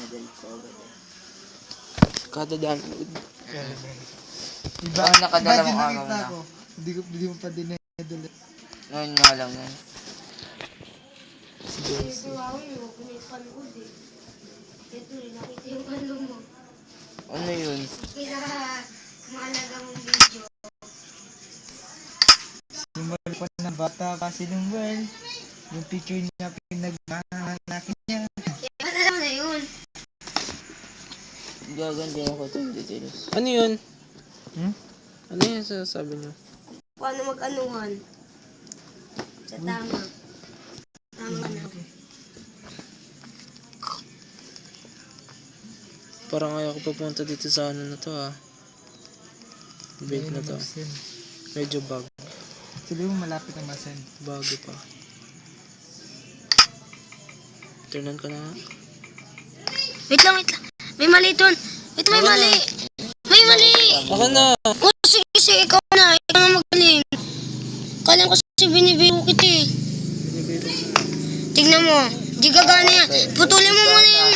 Dinedel ko agad. Kada download. Iba, Ang nakadalawang imagine araw nakita na. ko. Hindi mo pa dinedel. Ngayon nga lang yan. Ito ako yung pinipanood eh. Ito rin, nakita yung ano mo. Ano yun? Pinaka-mahalaga mong video. Yung wala pa ng bata kasi nung well, yung picture niya pinagmamalaki niya. Kaya alam na yun. Gaganti ako ito yung details. Ano yun? Hmm? Ano yun sasabi niyo? Paano mag-anuhan? Sa tama. Tama na. Parang ayaw ko papunta dito sa ano na to ha. Bait na to. Medyo bago. Sabi mo malapit ang masen. Bago pa. Turnan ko na nga. Wait lang. May mali dun. Wait, may mali. May mali. Ako na! O, sige, ikaw na. Ikaw na magaling. Kala ko kasi binibiro kita eh. Tignan mo. Di gagana yan. Putulin mo muna yung...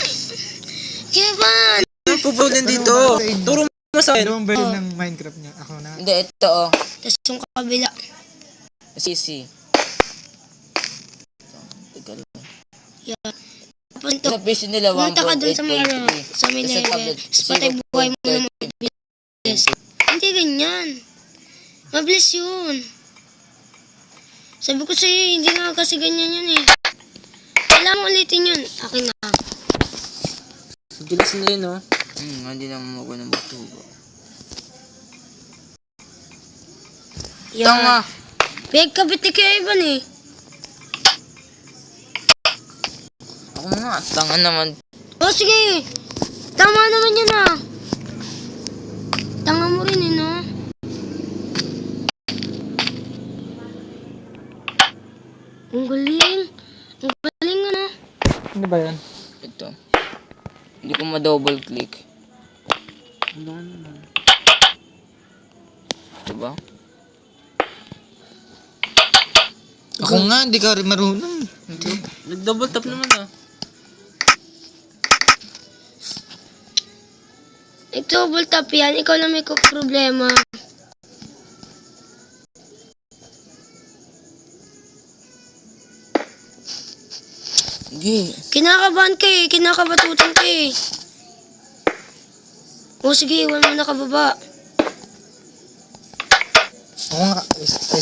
Kevin! Ano pupulin dito? Turo mo sa akin. Ano ang version ng Minecraft niya? Ako na. Hindi, ito oh. Tapos yung kabila. CC. Teka lang. Yan. Tapos ito. Sa PC nila Pumunta ka dun sa may ano, 1.8.3. sa may Sa level. tablet, Patay buhay mo na mabilis. Hindi ganyan. Mabilis yun. Sabi ko sa'yo, hindi nga kasi ganyan yun eh. Kailangan mo ulitin yun. Akin na. Bilis na yun oh. Hindi naman ako na magtubo. Yan. Tanga! Pagkabit ni Kuya Ivan eh. Ako nga, tanga naman. O sige. Tama naman yun ah. Tanga mo rin eh no. Ang galing. Ang galing ano. Ano ba yan? Ito. Hindi ko ma-double click. Ano naman? Diba? Ako nga, hindi ka rin marunong. Nag-double tap naman ah. Double tap yan. Ikaw lang may problema. Sige. Kinakabahan ka eh. Kinakabatutan ka eh. O sige, iwan mo na kababa. Ako nga,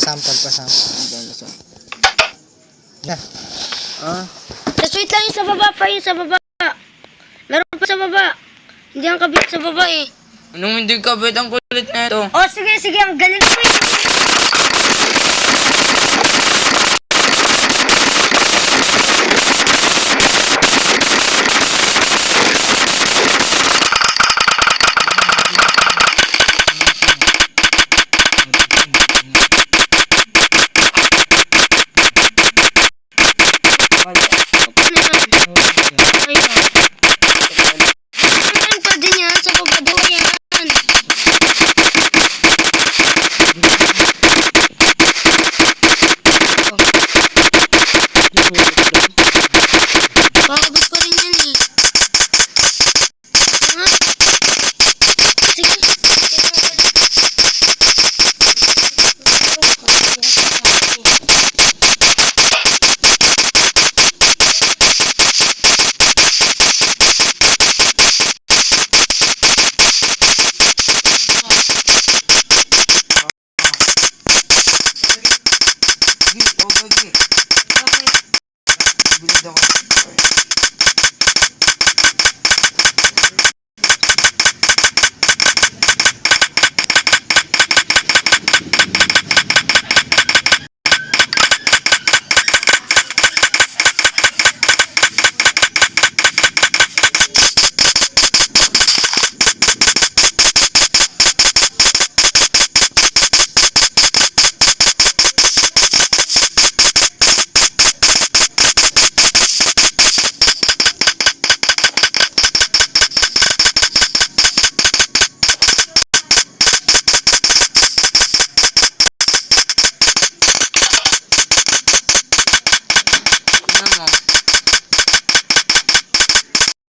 sample pa sample. Yeah. Ah? Tapos wait lang yung sa baba pa, yung sa baba. Meron pa sa baba. Hindi ang kabit sa baba eh. Anong hindi kabit ang kulit na ito? O sige, ang galing ko eh.